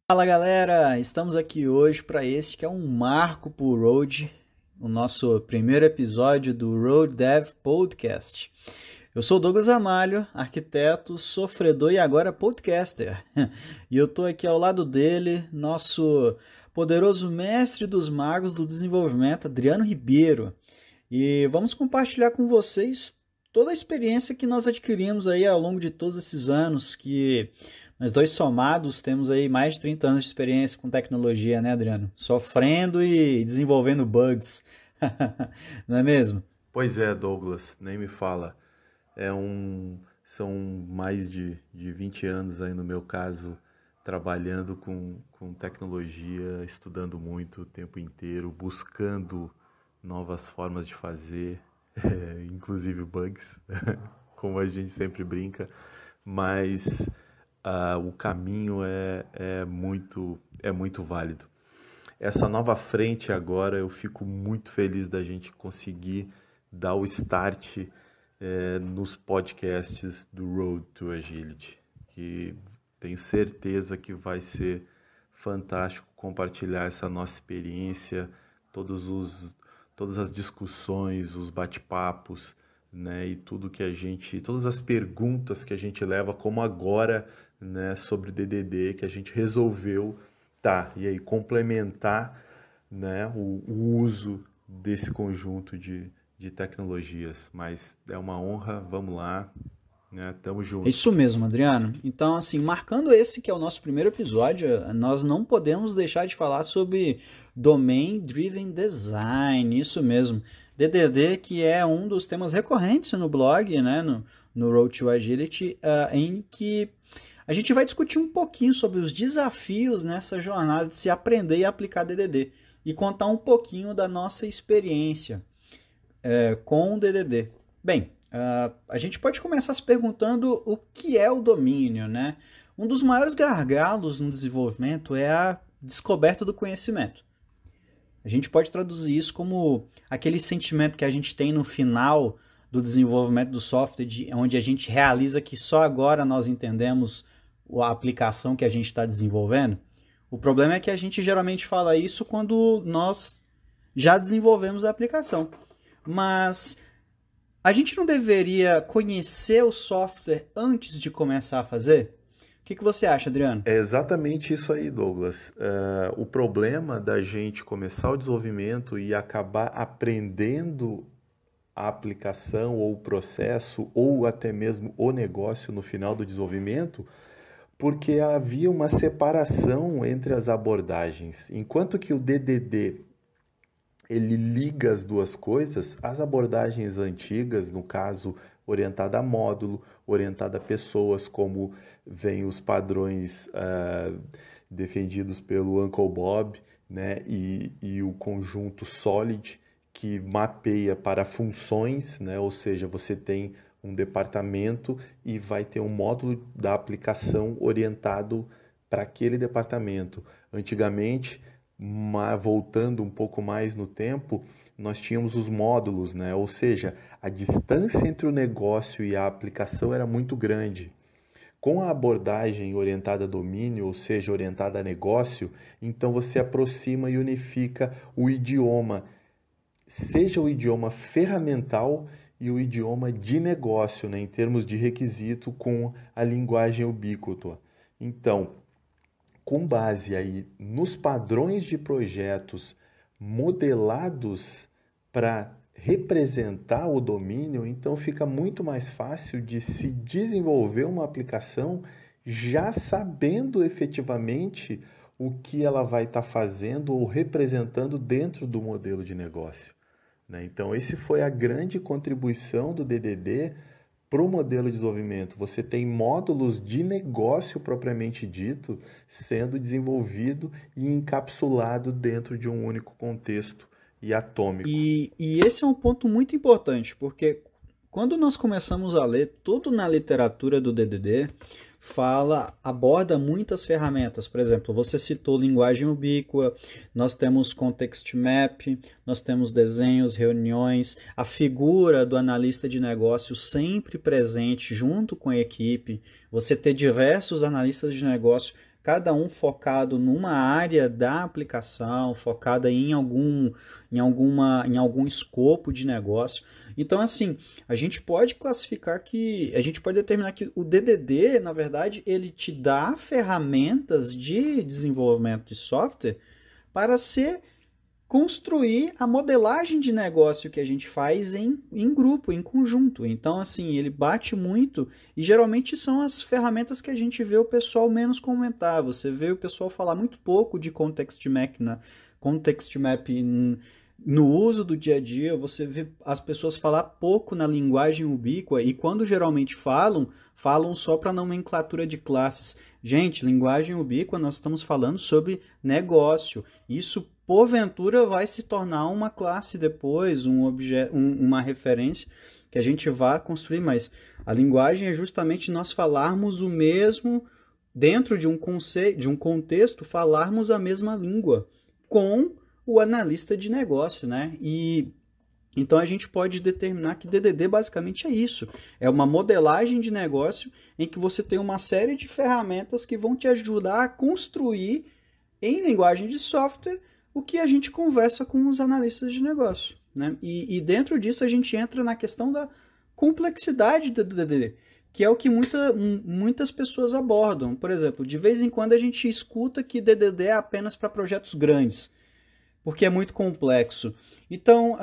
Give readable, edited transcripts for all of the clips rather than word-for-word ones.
Fala galera, estamos aqui hoje para este que é um marco para o Road, o nosso primeiro episódio do Road Dev Podcast. Eu sou Douglas Amalho, arquiteto, sofredor e agora podcaster. E eu estou aqui ao lado dele, nosso poderoso mestre dos magos do desenvolvimento, Adriano Ribeiro. E vamos compartilhar com vocês toda a experiência que nós adquirimos aí ao longo de todos esses anos, que nós dois somados temos aí mais de 30 anos de experiência com tecnologia, né, Adriano? Sofrendo e desenvolvendo bugs. Não é mesmo? Pois é, Douglas, nem me fala. São mais de 20 anos aí no meu caso, trabalhando com tecnologia, estudando muito o tempo inteiro, buscando novas formas de fazer, inclusive bugs, como a gente sempre brinca, mas o caminho é muito válido. Essa nova frente agora, eu fico muito feliz da gente conseguir dar o start nos podcasts do Road to Agility, que tenho certeza que vai ser fantástico compartilhar essa nossa experiência, todas as discussões, os bate-papos, né, e todas as perguntas que a gente leva, como agora, né, sobre DDD, que a gente resolveu, tá, e aí complementar, né, o uso desse conjunto de tecnologias. Mas é uma honra, vamos lá, né, tamo É junto. isso mesmo, Adriano. Então, assim, marcando esse que é o nosso primeiro episódio, nós não podemos deixar de falar sobre Domain Driven Design, isso mesmo. DDD, que é um dos temas recorrentes no blog, né, no Road to Agility, em que a gente vai discutir um pouquinho sobre os desafios nessa jornada de se aprender e aplicar DDD e contar um pouquinho da nossa experiência com o DDD. Bem, a gente pode começar se perguntando o que é o domínio, né? Um dos maiores gargalos no desenvolvimento é a descoberta do conhecimento. A gente pode traduzir isso como aquele sentimento que a gente tem no final do desenvolvimento do software, onde a gente realiza que só agora nós entendemos a aplicação que a gente está desenvolvendo. O problema é que a gente geralmente fala isso quando nós já desenvolvemos a aplicação. Mas a gente não deveria conhecer o software antes de começar a fazer? O que você acha, Adriano? É exatamente isso aí, Douglas. O problema da gente começar o desenvolvimento e acabar aprendendo a aplicação ou o processo ou até mesmo o negócio no final do desenvolvimento, porque havia uma separação entre as abordagens. Enquanto que o DDD ele liga as duas coisas, as abordagens antigas, no caso orientada a módulo, orientada a pessoas, como vem os padrões defendidos pelo Uncle Bob, né, e o conjunto Solid, que mapeia para funções, né, ou seja, você tem um departamento e vai ter um módulo da aplicação orientado para aquele departamento. Antigamente, voltando um pouco mais no tempo, nós tínhamos os módulos, né? Ou seja, a distância entre o negócio e a aplicação era muito grande. Com a abordagem orientada a domínio, ou seja, orientada a negócio, então você aproxima e unifica o idioma, seja o idioma ferramental e o idioma de negócio, né? Em termos de requisito, com a linguagem ubíqua. Então, com base aí nos padrões de projetos modelados para representar o domínio, então fica muito mais fácil de se desenvolver uma aplicação já sabendo efetivamente o que ela vai estar fazendo ou representando dentro do modelo de negócio, né? Então, esse foi a grande contribuição do DDD para o modelo de desenvolvimento. Você tem módulos de negócio propriamente dito sendo desenvolvido e encapsulado dentro de um único contexto e atômico. E esse é um ponto muito importante, porque quando nós começamos a ler tudo na literatura do DDD, aborda muitas ferramentas. Por exemplo, você citou linguagem ubíqua, nós temos context map, nós temos desenhos, reuniões, a figura do analista de negócio sempre presente junto com a equipe, você ter diversos analistas de negócio cada um focado numa área da aplicação, focada em algum escopo de negócio. Então, assim, a gente pode determinar que o DDD, na verdade, ele te dá ferramentas de desenvolvimento de software para ser construir a modelagem de negócio que a gente faz em grupo, em conjunto. Então, assim, ele bate muito e geralmente são as ferramentas que a gente vê o pessoal menos comentar. Você vê o pessoal falar muito pouco de context map no uso do dia a dia, você vê as pessoas falar pouco na linguagem ubíqua e quando geralmente falam só para nomenclatura de classes. Gente, linguagem ubíqua, nós estamos falando sobre negócio. Isso porventura vai se tornar uma classe depois, uma referência que a gente vai construir, mas a linguagem é justamente nós falarmos o mesmo, dentro de um conceito, de um contexto, falarmos a mesma língua com o analista de negócio, né? E então a gente pode determinar que DDD basicamente é isso, é uma modelagem de negócio em que você tem uma série de ferramentas que vão te ajudar a construir em linguagem de software o que a gente conversa com os analistas de negócio, né? E dentro disso a gente entra na questão da complexidade do DDD, que é o que muitas pessoas abordam. Por exemplo, de vez em quando a gente escuta que DDD é apenas para projetos grandes, porque é muito complexo. Então,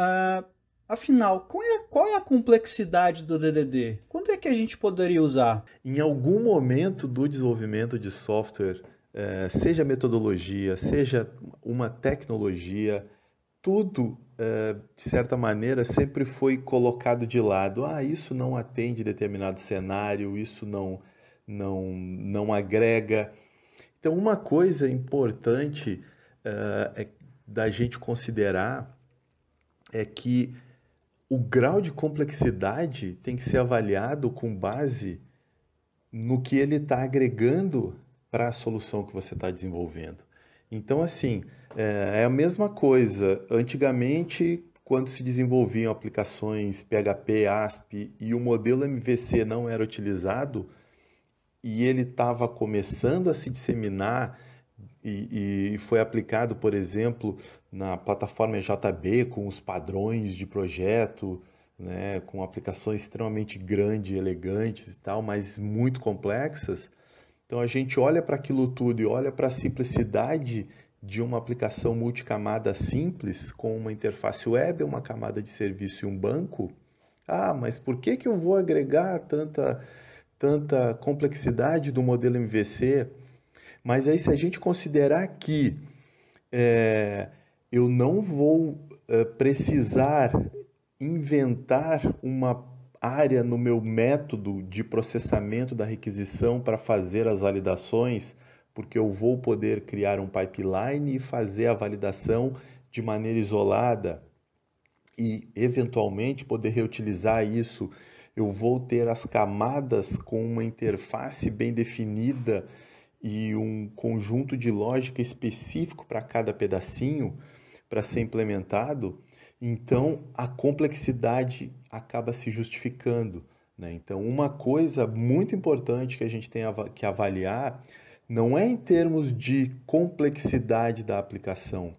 afinal, qual é a complexidade do DDD? Quando é que a gente poderia usar? Em algum momento do desenvolvimento de software, seja metodologia, seja uma tecnologia, tudo, de certa maneira, sempre foi colocado de lado. Isso não atende determinado cenário, isso não agrega. Então, uma coisa importante da gente considerar é que o grau de complexidade tem que ser avaliado com base no que ele está agregando para a solução que você está desenvolvendo. Então, assim, é a mesma coisa. Antigamente, quando se desenvolviam aplicações PHP, ASP e o modelo MVC não era utilizado e ele estava começando a se disseminar e foi aplicado, por exemplo, na plataforma JB com os padrões de projeto, né, com aplicações extremamente grandes, elegantes e tal, mas muito complexas. Então a gente olha para aquilo tudo e olha para a simplicidade de uma aplicação multicamada simples, com uma interface web, uma camada de serviço e um banco. Mas por que eu vou agregar tanta complexidade do modelo MVC? Mas aí se a gente considerar que eu não vou precisar inventar uma área no meu método de processamento da requisição para fazer as validações, porque eu vou poder criar um pipeline e fazer a validação de maneira isolada e, eventualmente, poder reutilizar isso. Eu vou ter as camadas com uma interface bem definida e um conjunto de lógica específico para cada pedacinho para ser implementado. Então, a complexidade acaba se justificando, né? Então, uma coisa muito importante que a gente tem que avaliar não é em termos de complexidade da aplicação,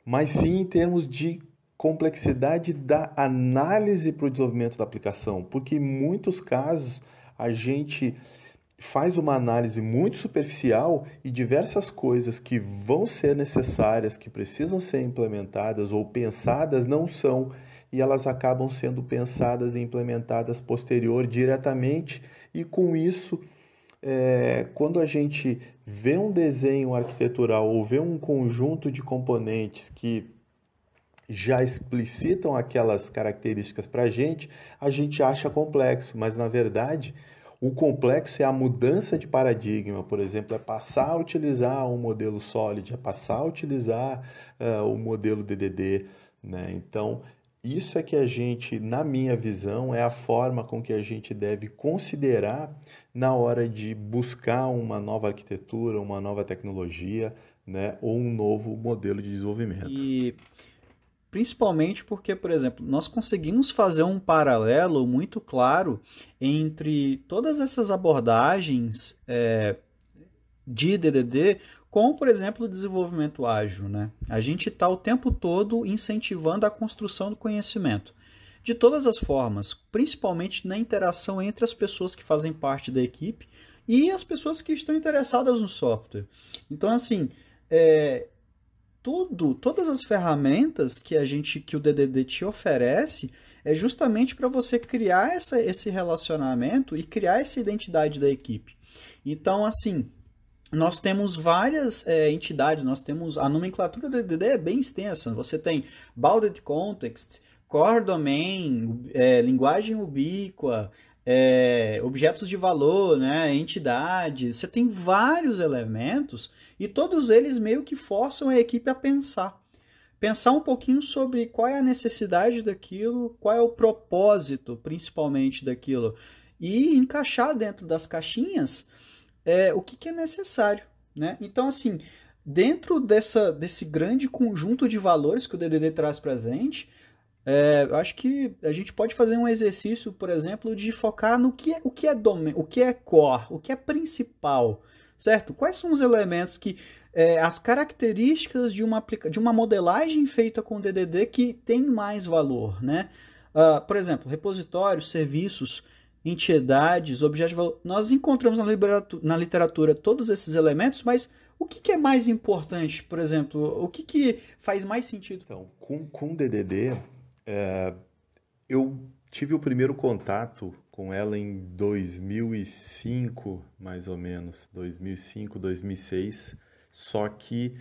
mas sim em termos de complexidade da análise para o desenvolvimento da aplicação, porque em muitos casos a gente faz uma análise muito superficial e diversas coisas que vão ser necessárias, que precisam ser implementadas ou pensadas, não são, e elas acabam sendo pensadas e implementadas posterior diretamente, e com isso, quando a gente vê um desenho arquitetural ou vê um conjunto de componentes que já explicitam aquelas características para a gente acha complexo, mas na verdade o complexo é a mudança de paradigma, por exemplo, é passar a utilizar um modelo Solid, é passar a utilizar o modelo DDD, né? Então, isso é que a gente, na minha visão, é a forma com que a gente deve considerar na hora de buscar uma nova arquitetura, uma nova tecnologia, né? Ou um novo modelo de desenvolvimento. E principalmente porque, por exemplo, nós conseguimos fazer um paralelo muito claro entre todas essas abordagens de DDD com, por exemplo, o desenvolvimento ágil, né? A gente está o tempo todo incentivando a construção do conhecimento, de todas as formas, principalmente na interação entre as pessoas que fazem parte da equipe e as pessoas que estão interessadas no software. Então, assim, todas as ferramentas que o DDD te oferece é justamente para você criar esse relacionamento e criar essa identidade da equipe. Então, assim, nós temos várias entidades, nós temos a nomenclatura do DDD é bem extensa. Você tem Bounded Context, Core Domain, linguagem ubíqua, objetos de valor, né, entidades. Você tem vários elementos e todos eles meio que forçam a equipe a pensar. Pensar um pouquinho sobre qual é a necessidade daquilo, qual é o propósito, principalmente, daquilo. E encaixar dentro das caixinhas o que é necessário, né? Então, assim, dentro desse grande conjunto de valores que o DDD traz para a gente, eu acho que a gente pode fazer um exercício, por exemplo, de focar no que é domain, o que é core, o que é principal, certo? Quais são os elementos as características de uma modelagem feita com DDD que tem mais valor, né? Por exemplo, repositórios, serviços, entidades, objetos de valor. Nós encontramos na literatura todos esses elementos, mas o que é mais importante, por exemplo? O que faz mais sentido? Então, com DDD, eu tive o primeiro contato com ela em 2005, mais ou menos, 2005, 2006, só que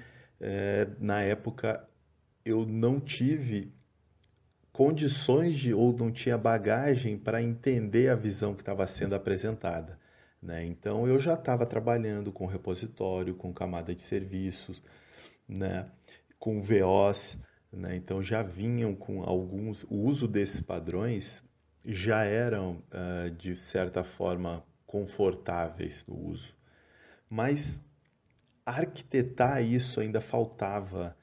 na época eu não tive condições ou não tinha bagagem para entender a visão que estava sendo apresentada, né? Então eu já estava trabalhando com repositório, com camada de serviços, né? Com VOs, né? Então já vinham com alguns, o uso desses padrões já eram de certa forma confortáveis no uso, mas arquitetar isso ainda faltava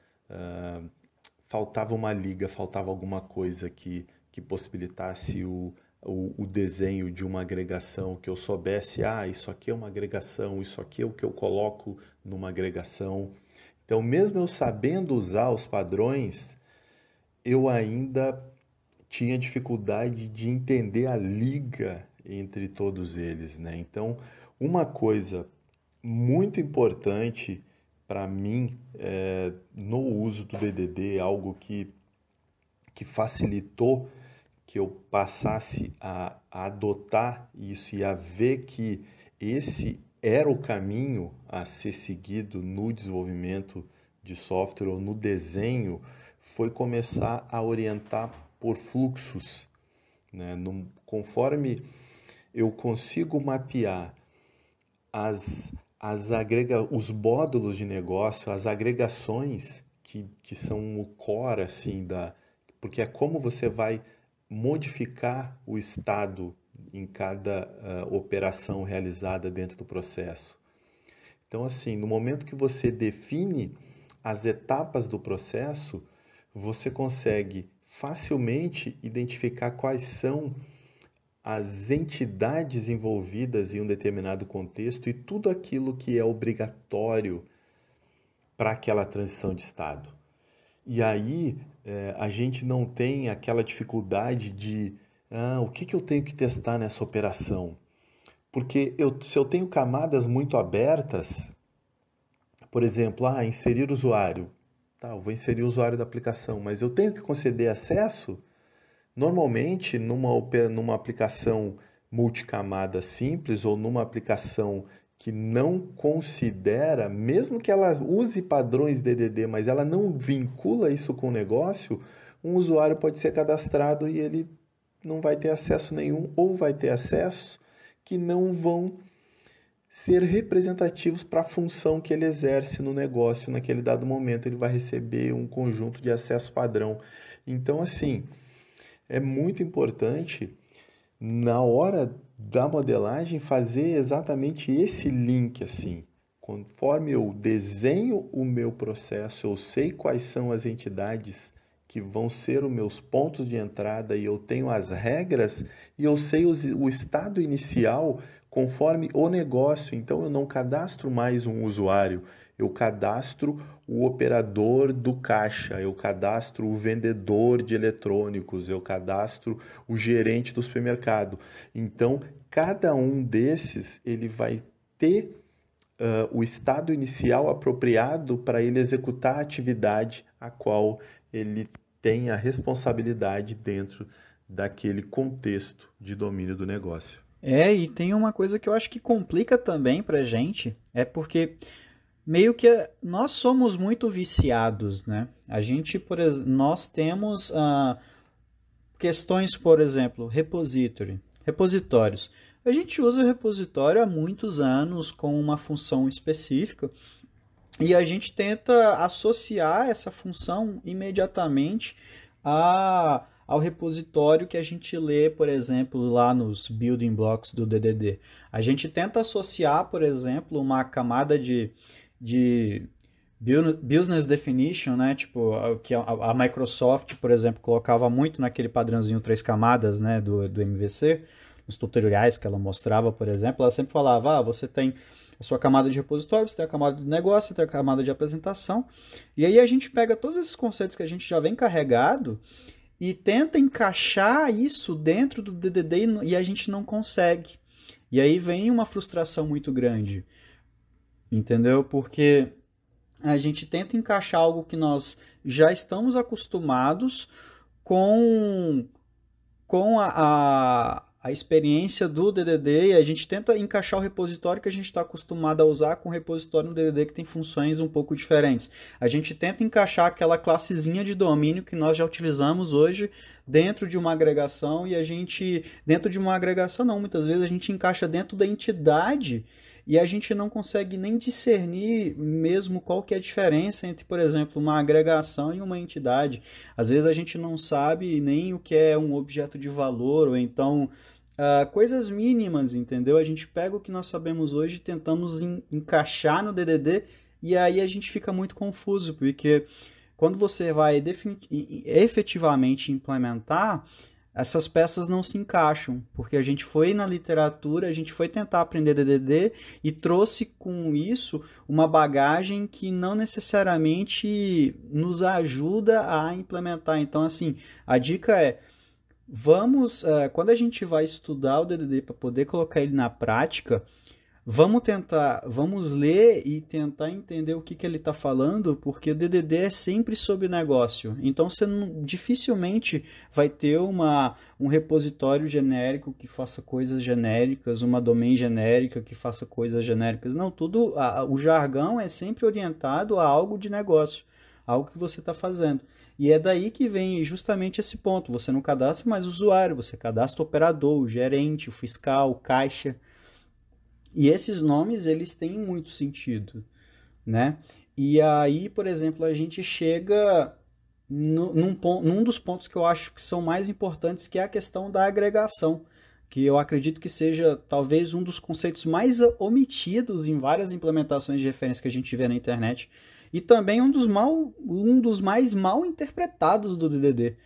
uma liga, faltava alguma coisa que possibilitasse o desenho de uma agregação, que eu soubesse, isso aqui é uma agregação, isso aqui é o que eu coloco numa agregação. Então, mesmo eu sabendo usar os padrões, eu ainda tinha dificuldade de entender a liga entre todos eles, né? Então, uma coisa muito importante para mim no uso do DDD, algo que facilitou que eu passasse a adotar isso e a ver que esse era o caminho a ser seguido no desenvolvimento de software ou no desenho, foi começar a orientar por fluxos, né? Conforme eu consigo mapear os módulos de negócio, as agregações que são o core, assim, porque é como você vai modificar o estado em cada operação realizada dentro do processo. Então, assim, no momento que você define as etapas do processo, você consegue facilmente identificar quais são as entidades envolvidas em um determinado contexto e tudo aquilo que é obrigatório para aquela transição de estado. E aí a gente não tem aquela dificuldade de o que eu tenho que testar nessa operação? Porque se eu tenho camadas muito abertas, por exemplo, inserir usuário. Tá, eu vou inserir o usuário da aplicação, mas eu tenho que conceder acesso? Normalmente, numa aplicação multicamada simples ou numa aplicação que não considera, mesmo que ela use padrões DDD, mas ela não vincula isso com o negócio, um usuário pode ser cadastrado e ele não vai ter acesso nenhum ou vai ter acesso que não vão ser representativos para a função que ele exerce no negócio. Naquele dado momento, ele vai receber um conjunto de acesso padrão. Então, assim, é muito importante, na hora da modelagem, fazer exatamente esse link, assim. Conforme eu desenho o meu processo, eu sei quais são as entidades que vão ser os meus pontos de entrada e eu tenho as regras e eu sei o estado inicial, conforme o negócio. Então, eu não cadastro mais um usuário, eu cadastro o operador do caixa, eu cadastro o vendedor de eletrônicos, eu cadastro o gerente do supermercado. Então, cada um desses, ele vai ter o estado inicial apropriado para ele executar a atividade a qual ele tem a responsabilidade dentro daquele contexto de domínio do negócio. E tem uma coisa que eu acho que complica também pra gente, é porque meio que nós somos muito viciados, né? A gente, nós temos questões, por exemplo, repositórios. A gente usa o repositório há muitos anos com uma função específica e a gente tenta associar essa função imediatamente ao repositório que a gente lê, por exemplo, lá nos building blocks do DDD. A gente tenta associar, por exemplo, uma camada de business definition, né? Tipo, que a Microsoft, por exemplo, colocava muito naquele padrãozinho 3 camadas, né, do MVC, nos tutoriais que ela mostrava, por exemplo, ela sempre falava, você tem a sua camada de repositório, você tem a camada de negócio, você tem a camada de apresentação, e aí a gente pega todos esses conceitos que a gente já vem carregado e tenta encaixar isso dentro do DDD e a gente não consegue. E aí vem uma frustração muito grande, entendeu? Porque a gente tenta encaixar algo que nós já estamos acostumados com, com a experiência do DDD e a gente tenta encaixar o repositório que a gente está acostumado a usar com o repositório no DDD que tem funções um pouco diferentes. A gente tenta encaixar aquela classezinha de domínio que nós já utilizamos hoje dentro de uma agregação e a gente, dentro de uma agregação não, muitas vezes a gente encaixa dentro da entidade e a gente não consegue nem discernir mesmo qual que é a diferença entre, por exemplo, uma agregação e uma entidade. Às vezes a gente não sabe nem o que é um objeto de valor, ou então coisas mínimas, entendeu? A gente pega o que nós sabemos hoje e tentamos encaixar no DDD e aí a gente fica muito confuso, porque quando você vai efetivamente implementar, essas peças não se encaixam, porque a gente foi na literatura, a gente foi tentar aprender DDD e trouxe com isso uma bagagem que não necessariamente nos ajuda a implementar. Então, assim, a dica é, quando a gente vai estudar o DDD para poder colocar ele na prática, vamos ler e tentar entender o que ele está falando, porque o DDD é sempre sobre negócio. Então você dificilmente vai ter um repositório genérico que faça coisas genéricas, uma domain genérica que faça coisas genéricas. Não, o jargão é sempre orientado a algo de negócio, algo que você está fazendo. E é daí que vem justamente esse ponto. Você não cadastra mais o usuário, você cadastra o operador, o gerente, o fiscal, o caixa. E esses nomes, eles têm muito sentido, né? E aí, por exemplo, a gente chega num dos pontos que eu acho que são mais importantes, que é a questão da agregação, que eu acredito que seja talvez um dos conceitos mais omitidos em várias implementações de referência que a gente vê na internet, e também um dos mais mal interpretados do DDD.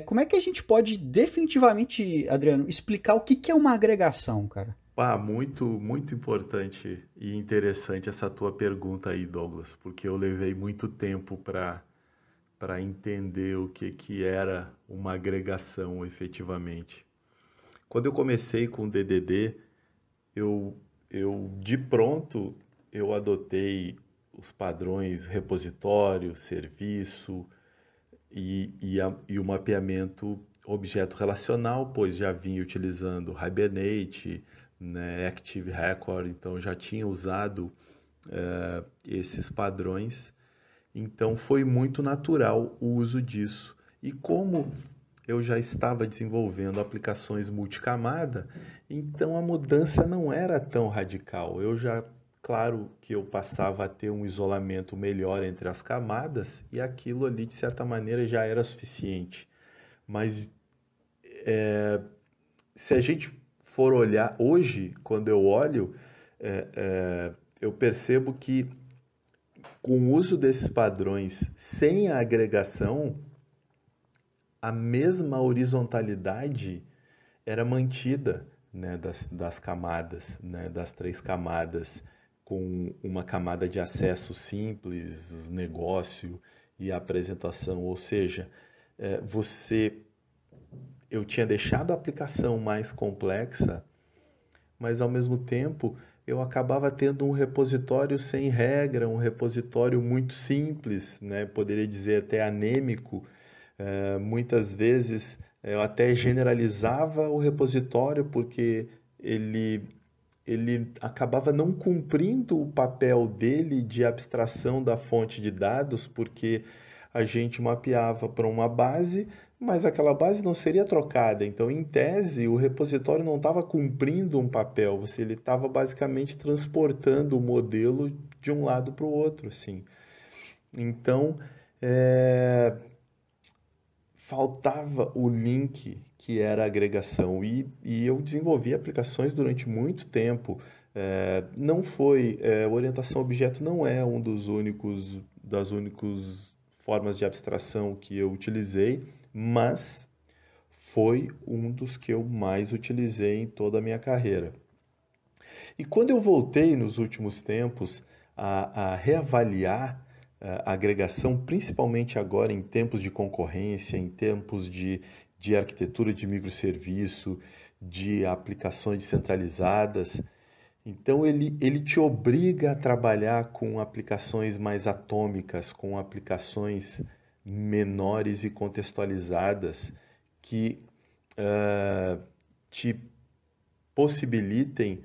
Como é que a gente pode definitivamente, Adriano, explicar o que é uma agregação, cara? Muito, muito importante e interessante essa tua pergunta aí, Douglas, porque eu levei muito tempo para entender o que era uma agregação efetivamente. Quando eu comecei com o DDD, eu de pronto eu adotei os padrões repositório, serviço e o mapeamento objeto relacional, pois já vinha utilizando Hibernate, né, Active Record, então já tinha usado esses padrões, então foi muito natural o uso disso. E como eu já estava desenvolvendo aplicações multicamada, então a mudança não era tão radical. Claro que eu passava a ter um isolamento melhor entre as camadas e aquilo ali, de certa maneira, já era suficiente. Mas se a gente for olhar hoje, quando eu olho, eu percebo que com o uso desses padrões sem a agregação, a mesma horizontalidade era mantida, né, das camadas, né, das 3 camadas, com uma camada de acesso simples, negócio e apresentação. Ou seja, eu tinha deixado a aplicação mais complexa, mas ao mesmo tempo eu acabava tendo um repositório sem regra, um repositório muito simples, né? Poderia dizer até anêmico. Muitas vezes eu até generalizava o repositório porque ele, ele acabava não cumprindo o papel dele de abstração da fonte de dados, porque a gente mapeava para uma base, mas aquela base não seria trocada. Então, em tese, o repositório não estava cumprindo um papel, ele estava basicamente transportando o modelo de um lado para o outro, assim. Então, é, faltava o link que era a agregação e eu desenvolvi aplicações durante muito tempo. Não foi, orientação a objeto não é um das únicas formas de abstração que eu utilizei, mas foi um dos que eu mais utilizei em toda a minha carreira. E quando eu voltei nos últimos tempos a reavaliar a agregação, principalmente agora em tempos de concorrência, em tempos de arquitetura de microserviço, de aplicações descentralizadas, então ele te obriga a trabalhar com aplicações mais atômicas, com aplicações menores e contextualizadas que te possibilitem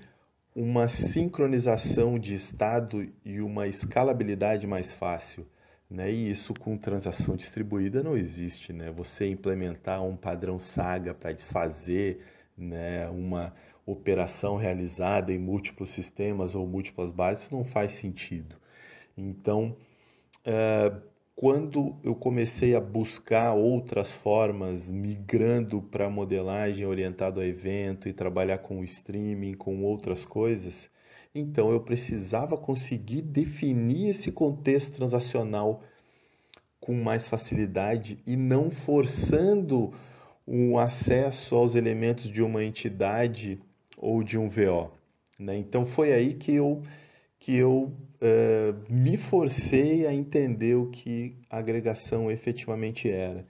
uma sincronização de estado e uma escalabilidade mais fácil, né? E isso com transação distribuída não existe, né? Você implementar um padrão Saga para desfazer, né, uma operação realizada em múltiplos sistemas ou múltiplas bases, isso não faz sentido. Então, quando eu comecei a buscar outras formas, migrando para modelagem orientada a evento e trabalhar com o streaming, com outras coisas, então eu precisava conseguir definir esse contexto transacional com mais facilidade e não forçando o acesso aos elementos de uma entidade ou de um VO, né? Então foi aí que eu me forcei a entender o que a agregação efetivamente era.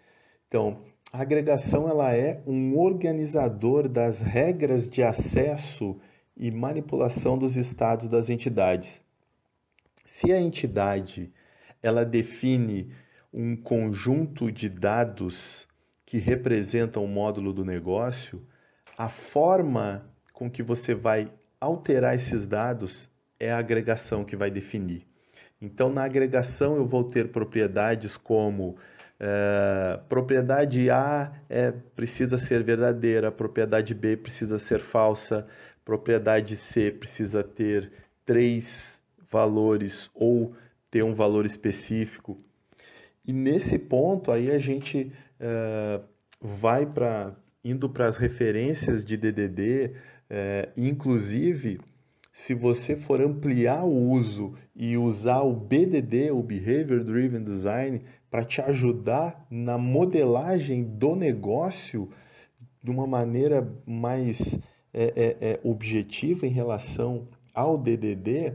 Então, a agregação ela é um organizador das regras de acesso e manipulação dos estados das entidades. Se a entidade ela define um conjunto de dados que representam o módulo do negócio, a forma com que você vai alterar esses dados é a agregação que vai definir. Então, na agregação, eu vou ter propriedades como propriedade A precisa ser verdadeira, propriedade B precisa ser falsa, propriedade C precisa ter 3 valores ou ter um valor específico. E nesse ponto, aí a gente vai indo para as referências de DDD, inclusive se você for ampliar o uso e usar o BDD, o Behavior Driven Design, para te ajudar na modelagem do negócio de uma maneira mais objetiva em relação ao DDD,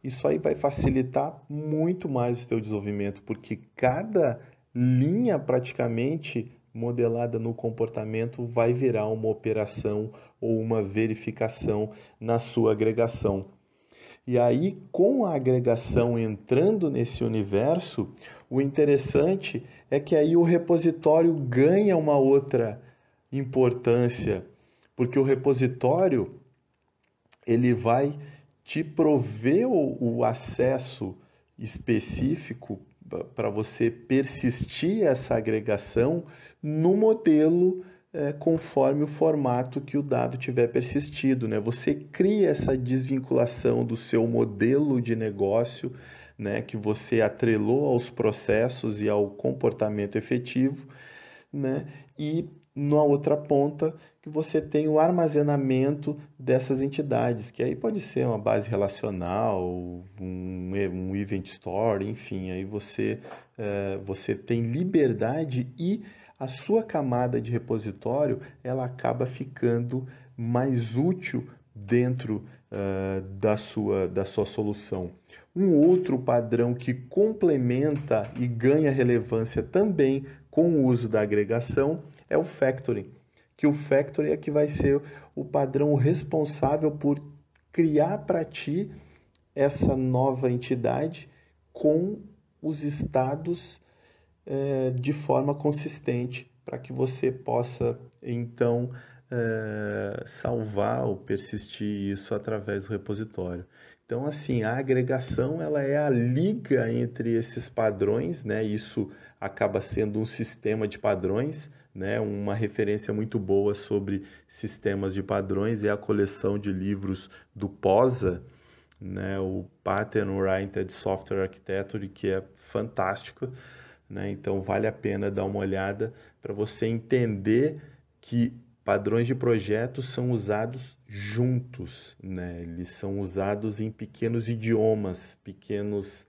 isso aí vai facilitar muito mais o teu desenvolvimento, porque cada linha praticamente modelada no comportamento vai virar uma operação ou uma verificação na sua agregação. E aí, com a agregação entrando nesse universo, o interessante é que aí o repositório ganha uma outra importância, porque o repositório ele vai te prover o acesso específico para você persistir essa agregação no modelo conforme o formato que o dado tiver persistido, né? Você cria essa desvinculação do seu modelo de negócio, né, que você atrelou aos processos e ao comportamento efetivo, né? E na outra ponta que você tem o armazenamento dessas entidades, que aí pode ser uma base relacional, um event store, enfim, aí você tem liberdade e a sua camada de repositório ela acaba ficando mais útil dentro da sua solução. Um outro padrão que complementa e ganha relevância também com o uso da agregação é o factoring, que o factoring é que vai ser o padrão responsável por criar para ti essa nova entidade com os estados de forma consistente, para que você possa, então, salvar ou persistir isso através do repositório. Então, assim, a agregação ela é a liga entre esses padrões, né? Isso acaba sendo um sistema de padrões, né? Uma referência muito boa sobre sistemas de padrões é a coleção de livros do POSA, né? O Pattern Oriented Software Architecture, que é fantástico, né? Então, vale a pena dar uma olhada para você entender que padrões de projetos são usados juntos, né? Eles são usados em pequenos idiomas, pequenos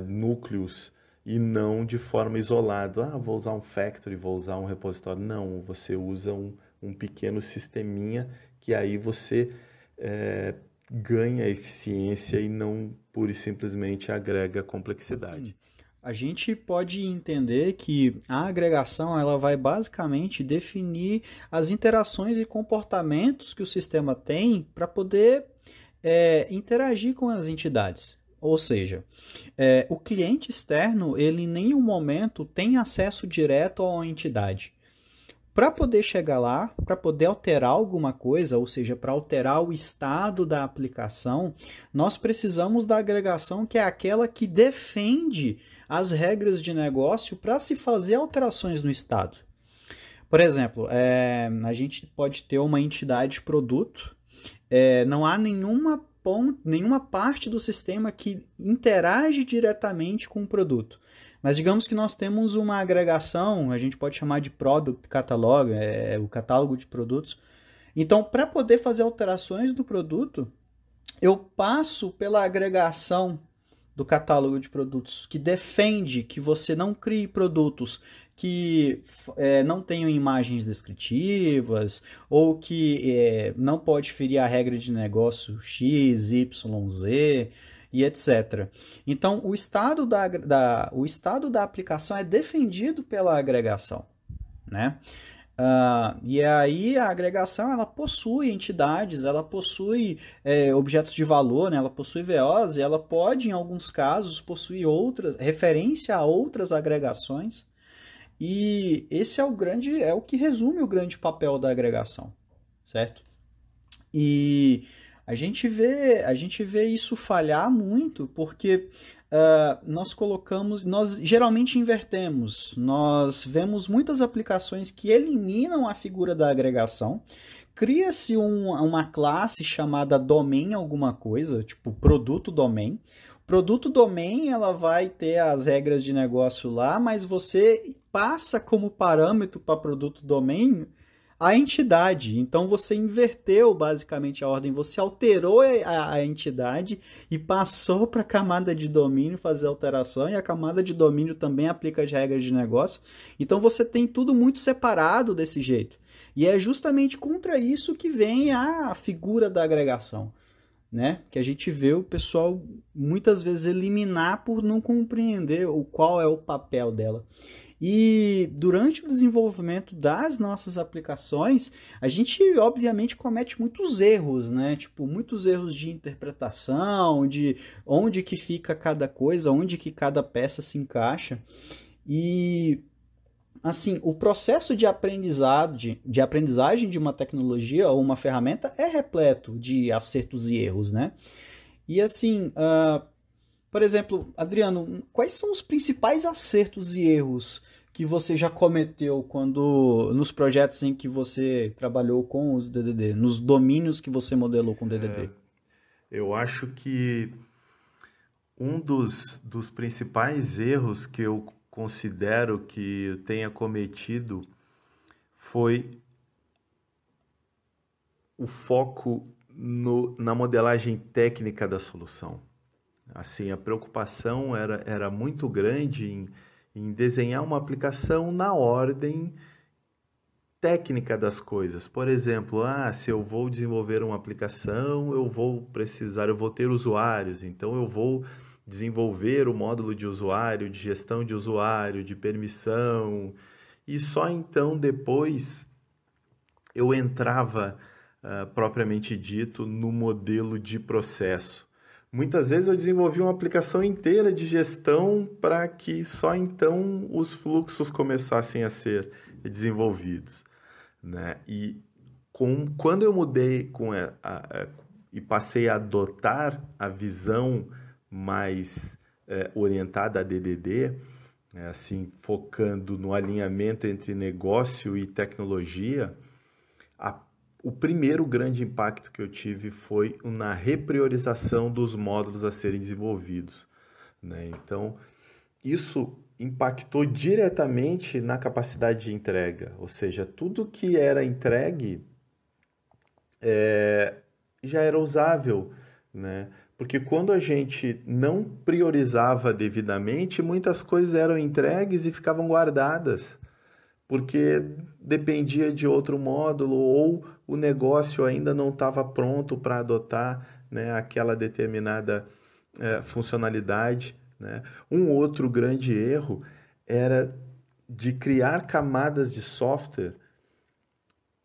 núcleos, e não de forma isolada. Vou usar um factory, vou usar um repositório. Não, você usa um pequeno sisteminha que aí você ganha eficiência e não pura e simplesmente agrega complexidade. Assim, a gente pode entender que a agregação ela vai basicamente definir as interações e comportamentos que o sistema tem para poder interagir com as entidades. Ou seja, o cliente externo ele em nenhum momento tem acesso direto a uma entidade. Para poder chegar lá, para poder alterar alguma coisa, ou seja, para alterar o estado da aplicação, nós precisamos da agregação que é aquela que defende as regras de negócio para se fazer alterações no estado. Por exemplo, a gente pode ter uma entidade produto, não há nenhuma parte do sistema que interage diretamente com o produto. Mas digamos que nós temos uma agregação, a gente pode chamar de Product Catalog, o catálogo de produtos. Então, para poder fazer alterações do produto, eu passo pela agregação do catálogo de produtos, que defende que você não crie produtos que não tenham imagens descritivas ou que não pode ferir a regra de negócio X, Y, Z e etc. Então, o estado da aplicação é defendido pela agregação, né? E aí a agregação ela possui entidades, ela possui objetos de valor, né? Ela possui VOs e ela pode, em alguns casos, possuir referência a outras agregações. E esse é o que resume o grande papel da agregação, certo? E a gente vê isso falhar muito porque nós geralmente invertemos, nós vemos muitas aplicações que eliminam a figura da agregação, cria-se uma classe chamada domain alguma coisa, tipo produto domain. Produto domain, ela vai ter as regras de negócio lá, mas você passa como parâmetro para produto domain a entidade. Então você inverteu basicamente a ordem, você alterou a entidade e passou para a camada de domínio fazer alteração, e a camada de domínio também aplica as regras de negócio. Então você tem tudo muito separado desse jeito. E é justamente contra isso que vem a figura da agregação, né? Que a gente vê o pessoal muitas vezes eliminar por não compreender qual é o papel dela. E durante o desenvolvimento das nossas aplicações, a gente obviamente comete muitos erros, né? Tipo, muitos erros de interpretação, de onde que fica cada coisa, onde que cada peça se encaixa. E assim, o processo de aprendizagem de uma tecnologia ou uma ferramenta é repleto de acertos e erros, né? E assim, por exemplo, Adriano, quais são os principais acertos e erros que você já cometeu nos projetos em que você trabalhou com os DDD, nos domínios que você modelou com DDD? Eu acho que um dos principais erros que eu considero que eu tenha cometido foi o foco na modelagem técnica da solução. Assim, a preocupação era muito grande em desenhar uma aplicação na ordem técnica das coisas. Por exemplo, se eu vou desenvolver uma aplicação, eu vou ter usuários, então eu vou desenvolver o módulo de usuário, de gestão de usuário, de permissão, e só então depois eu entrava, propriamente dito, no modelo de processo. Muitas vezes eu desenvolvi uma aplicação inteira de gestão para que só então os fluxos começassem a ser desenvolvidos, né? E quando eu mudei e passei a adotar a visão mais orientada a DDD, assim, focando no alinhamento entre negócio e tecnologia, o primeiro grande impacto que eu tive foi na repriorização dos módulos a serem desenvolvidos, né? Então, isso impactou diretamente na capacidade de entrega, ou seja, tudo que era entregue já era usável, né? Porque quando a gente não priorizava devidamente, muitas coisas eram entregues e ficavam guardadas, porque dependia de outro módulo ou o negócio ainda não estava pronto para adotar, né, aquela determinada funcionalidade, né? Um outro grande erro era de criar camadas de software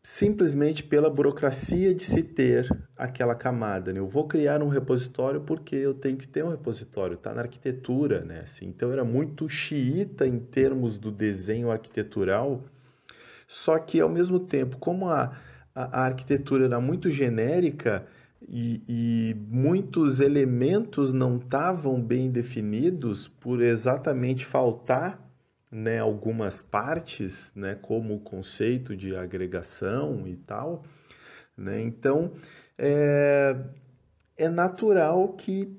simplesmente pela burocracia de se ter aquela camada, né? Eu vou criar um repositório porque eu tenho que ter um repositório, está na arquitetura, né? Assim, então era muito xiita em termos do desenho arquitetural, só que ao mesmo tempo, como a arquitetura era muito genérica e muitos elementos não estavam bem definidos por exatamente faltar, né, algumas partes, né, como o conceito de agregação e tal, né? Então, é natural que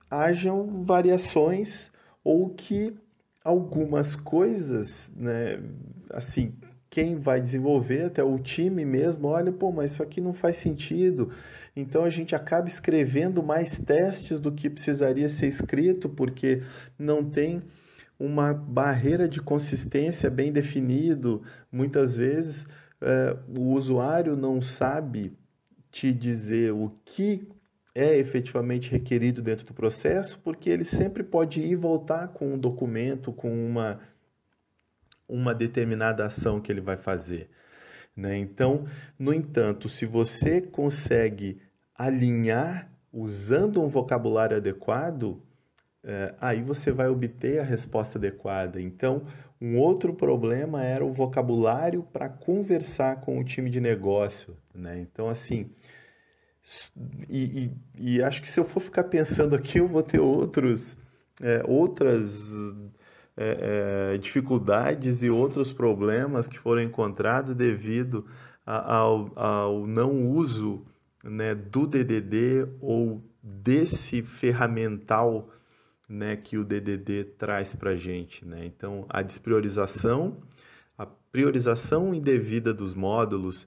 hajam variações ou que algumas coisas, né, assim, quem vai desenvolver, até o time mesmo, olha, pô, mas isso aqui não faz sentido. Então a gente acaba escrevendo mais testes do que precisaria ser escrito, porque não tem uma barreira de consistência bem definido. Muitas vezes o usuário não sabe te dizer o que é efetivamente requerido dentro do processo, porque ele sempre pode ir e voltar com um documento, com uma determinada ação que ele vai fazer, né? Então, no entanto, se você consegue alinhar usando um vocabulário adequado, aí você vai obter a resposta adequada. Então, um outro problema era o vocabulário para conversar com o time de negócio, né? Então, assim, e acho que se eu for ficar pensando aqui, eu vou ter outras dificuldades e outros problemas que foram encontrados devido ao não uso, né, do DDD ou desse ferramental, né, que o DDD traz para a gente, né? Então, a despriorização, a priorização indevida dos módulos,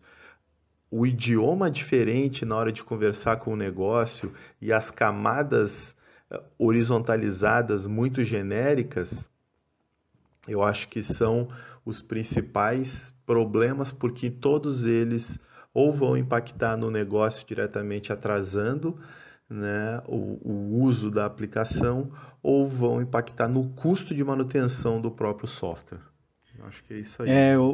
o idioma diferente na hora de conversar com o negócio e as camadas horizontalizadas muito genéricas, eu acho que são os principais problemas, porque todos eles ou vão impactar no negócio diretamente atrasando, né, o uso da aplicação, ou vão impactar no custo de manutenção do próprio software. Eu acho que é isso aí.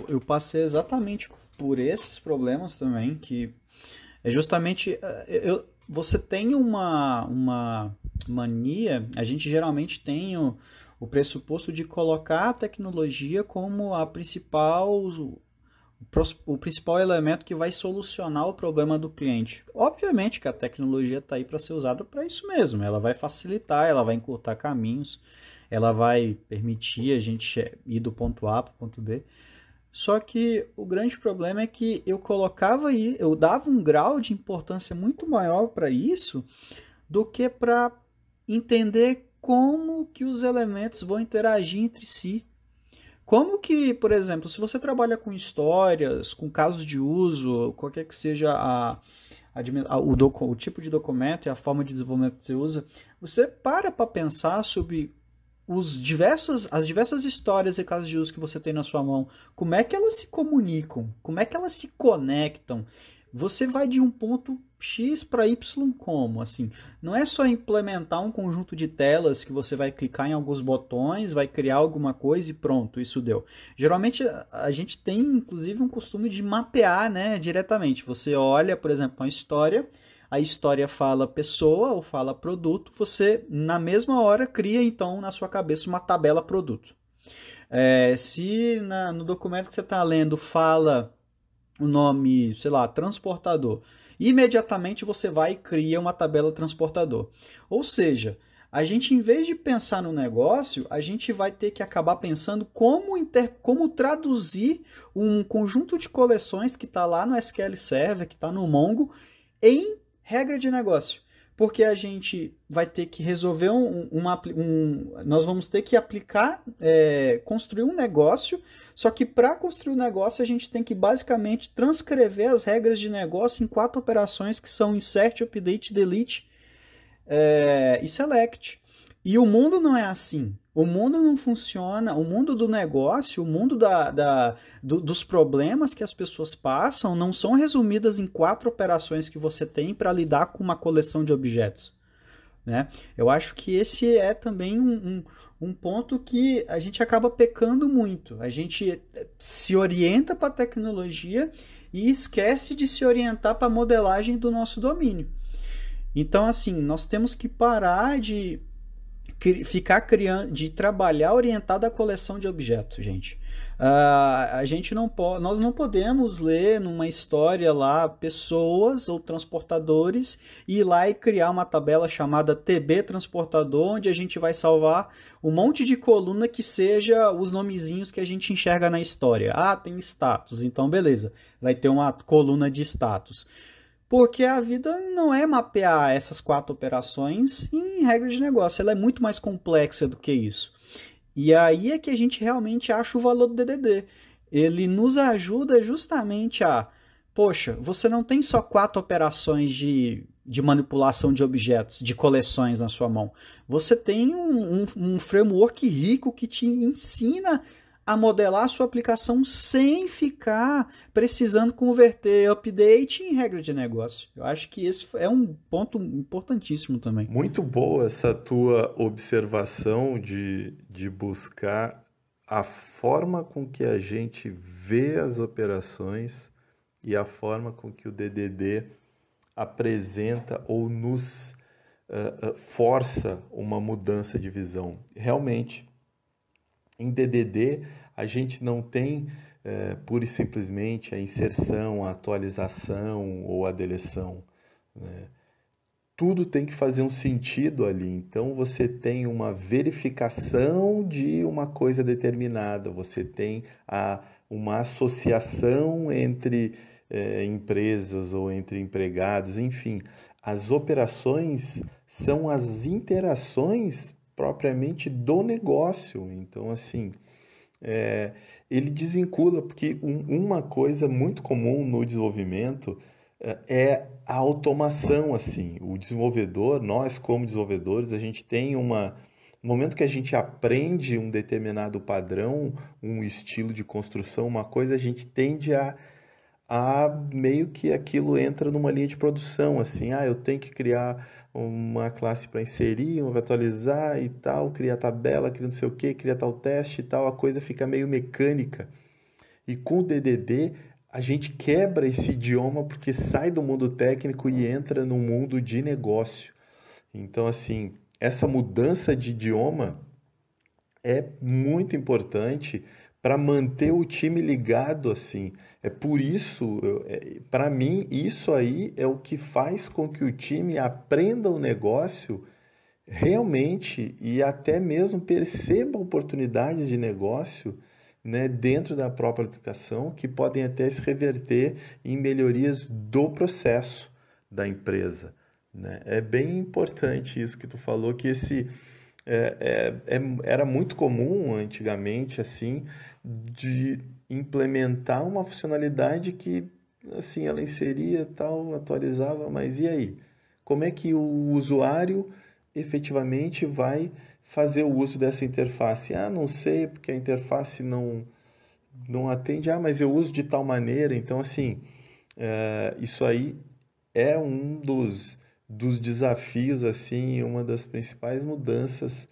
Eu passei exatamente por esses problemas também, que é justamente... você tem uma mania, a gente geralmente tem o pressuposto de colocar a tecnologia como o principal elemento que vai solucionar o problema do cliente. Obviamente que a tecnologia está aí para ser usada para isso mesmo. Ela vai facilitar, ela vai encurtar caminhos, ela vai permitir a gente ir do ponto A para o ponto B. Só que o grande problema é que eu dava um grau de importância muito maior para isso do que para entender como que os elementos vão interagir entre si. Como que, por exemplo, se você trabalha com histórias, com casos de uso, qualquer que seja o tipo de documento e a forma de desenvolvimento que você usa, você para pensar sobre as diversas histórias e casos de uso que você tem na sua mão, como é que elas se comunicam? Como é que elas se conectam? Você vai de um ponto X para Y como? Assim, não é só implementar um conjunto de telas que você vai clicar em alguns botões, vai criar alguma coisa e pronto, isso deu. Geralmente a gente tem inclusive um costume de mapear, né, diretamente. Você olha, por exemplo, uma história, a história fala pessoa ou fala produto, você na mesma hora cria então na sua cabeça uma tabela produto. Se no documento que você está lendo fala o nome, sei lá, transportador, imediatamente você vai e cria uma tabela transportador. Ou seja, a gente, em vez de pensar no negócio, a gente vai ter que acabar pensando como traduzir um conjunto de coleções que está lá no SQL Server, que está no Mongo, em regra de negócio. Porque a gente vai ter que resolver nós vamos ter que aplicar, construir um negócio, só que para construir um negócio a gente tem que basicamente transcrever as regras de negócio em 4 operações que são insert, update, delete, e select. E o mundo não é assim. O mundo não funciona. O mundo do negócio, o mundo dos problemas que as pessoas passam não são resumidas em 4 operações que você tem para lidar com uma coleção de objetos. Né? Eu acho que esse é também um ponto que a gente acaba pecando muito. A gente se orienta para a tecnologia e esquece de se orientar para a modelagem do nosso domínio. Então, assim, nós temos que parar de ficar criando, de trabalhar orientado à coleção de objetos, gente. A gente não pode, nós não podemos ler numa história lá pessoas ou transportadores e ir lá e criar uma tabela chamada TB transportador, onde a gente vai salvar um monte de coluna que seja os nomezinhos que a gente enxerga na história. Ah, tem status, então beleza, vai ter uma coluna de status. Porque a vida não é mapear essas 4 operações em regra de negócio, ela é muito mais complexa do que isso. E aí é que a gente realmente acha o valor do DDD. Ele nos ajuda justamente poxa, você não tem só 4 operações de manipulação de objetos, de coleções na sua mão. Você tem um framework rico que te ensina a modelar a sua aplicação sem ficar precisando converter update em regra de negócio. Eu acho que esse é um ponto importantíssimo também. Muito boa essa tua observação de buscar a forma com que a gente vê as operações e a forma com que o DDD apresenta ou nos força uma mudança de visão. Realmente, em DDD, a gente não tem pura e simplesmente a inserção, a atualização ou a deleção, né? Tudo tem que fazer um sentido ali. Então, você tem uma verificação de uma coisa determinada, você tem uma associação entre empresas ou entre empregados, enfim. As operações são as interações propriamente do negócio. Então, assim, ele desvincula, porque uma coisa muito comum no desenvolvimento é a automação, assim. O desenvolvedor, nós como desenvolvedores, a gente tem no momento que a gente aprende um determinado padrão, um estilo de construção, uma coisa, a gente tende a meio que aquilo entra numa linha de produção, assim, eu tenho que criar uma classe para inserir, uma para atualizar e tal, criar tabela, criar não sei o que, criar tal teste e tal, a coisa fica meio mecânica. E com o DDD, a gente quebra esse idioma porque sai do mundo técnico e entra no mundo de negócio. Então, assim, essa mudança de idioma é muito importante para manter o time ligado, assim. É por isso, para mim, isso aí é o que faz com que o time aprenda o negócio realmente e até mesmo perceba oportunidades de negócio, né, dentro da própria aplicação, que podem até se reverter em melhorias do processo da empresa, né? É bem importante isso que tu falou, que era muito comum antigamente, assim, de implementar uma funcionalidade que, assim, ela inseria tal, atualizava, mas e aí? Como é que o usuário efetivamente vai fazer o uso dessa interface. Ah, não sei, porque a interface não atende. Ah, mas eu uso de tal maneira. Então, assim, isso aí é um dos desafios, assim, uma das principais mudanças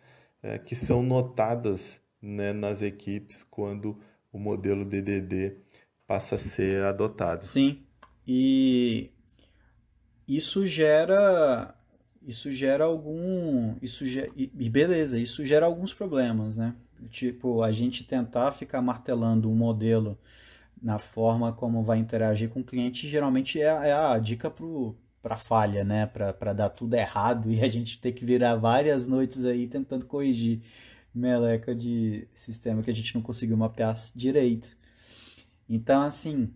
que são notadas, né, nas equipes quando o modelo DDD passa a ser adotado. Sim. E isso gera isso gera algum isso e beleza, isso gera alguns problemas, né? Tipo, a gente tentar ficar martelando um modelo na forma como vai interagir com o cliente, geralmente é a dica para falha, né? Para dar tudo errado e a gente ter que virar várias noites aí tentando corrigir meleca de sistema que a gente não conseguiu mapear direito. Então, assim,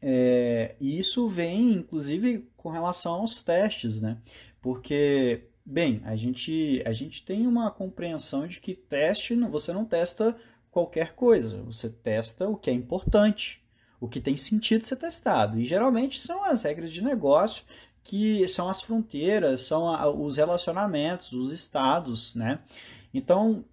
e isso vem, inclusive, com relação aos testes, né? Porque, bem, a gente tem uma compreensão de que teste, você não testa qualquer coisa, você testa o que é importante, o que tem sentido ser testado. E geralmente são as regras de negócio, que são as fronteiras, são os relacionamentos, os estados, né? Então,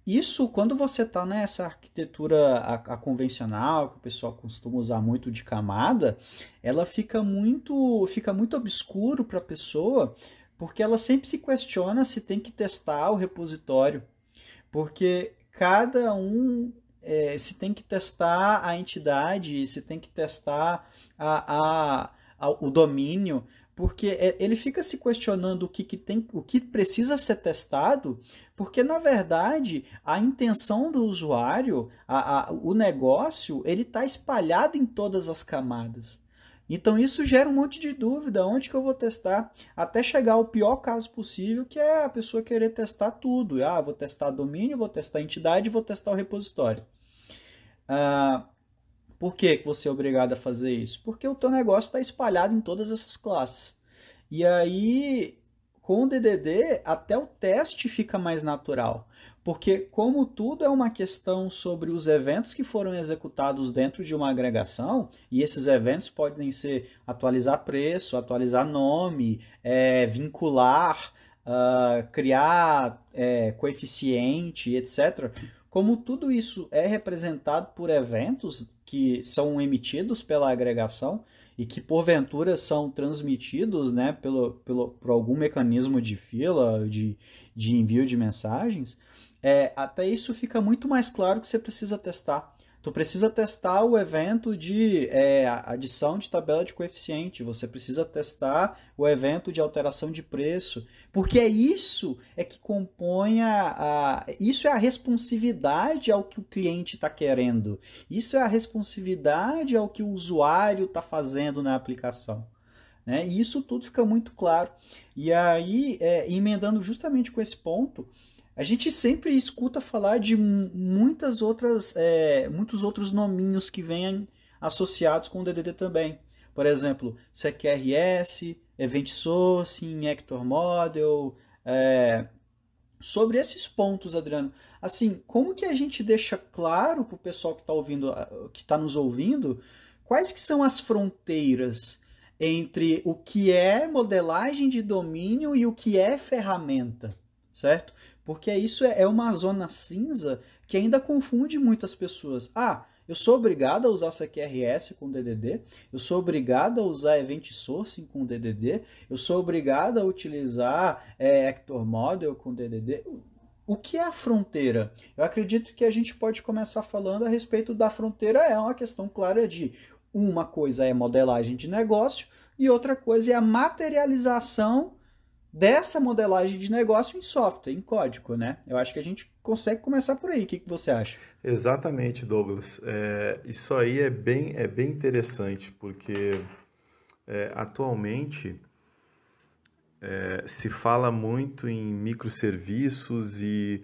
isso, quando você está nessa arquitetura a convencional, que o pessoal costuma usar muito de camada, ela fica muito obscuro para a pessoa, porque ela sempre se questiona se tem que testar o repositório, porque cada um se tem que testar a entidade, se tem que testar o domínio, porque ele fica se questionando o que precisa ser testado, porque na verdade a intenção do usuário, o negócio, ele está espalhado em todas as camadas. Então isso gera um monte de dúvida, onde que eu vou testar, até chegar ao pior caso possível, que é a pessoa querer testar tudo. Ah, vou testar domínio, vou testar entidade, vou testar o repositório. Ah, por que você é obrigado a fazer isso? Porque o teu negócio está espalhado em todas essas classes. E aí, com o DDD, até o teste fica mais natural. Porque, como tudo é uma questão sobre os eventos que foram executados dentro de uma agregação, e esses eventos podem ser atualizar preço, atualizar nome, vincular, criar coeficiente, etc. Como tudo isso é representado por eventos que são emitidos pela agregação, e que porventura são transmitidos, né, por algum mecanismo de fila, de envio de mensagens, até isso fica muito mais claro que você precisa testar. Tu precisa testar o evento de adição de tabela de coeficiente, você precisa testar o evento de alteração de preço, porque isso que compõe isso é a responsividade ao que o cliente está querendo, isso é a responsividade ao que o usuário está fazendo na aplicação. Né? E isso tudo fica muito claro. E aí, emendando justamente com esse ponto, a gente sempre escuta falar de muitos outros nominhos que vêm associados com o DDD também. Por exemplo, CQRS, Event Sourcing, Actor Model. Sobre esses pontos, Adriano, assim, como que a gente deixa claro para o pessoal que está ouvindo, que está nos ouvindo, quais que são as fronteiras entre o que é modelagem de domínio e o que é ferramenta, certo? Porque isso é uma zona cinza que ainda confunde muitas pessoas. Ah, eu sou obrigado a usar CQRS com DDD, eu sou obrigado a usar Event Sourcing com DDD, eu sou obrigado a utilizar Actor Model com DDD. O que é a fronteira? Eu acredito que a gente pode começar falando a respeito da fronteira. É uma questão clara de uma coisa é modelagem de negócio e outra coisa é a materialização dessa modelagem de negócio em software, em código, né? Eu acho que a gente consegue começar por aí. O que você acha? Exatamente, Douglas. Isso aí é bem interessante, porque atualmente se fala muito em microserviços e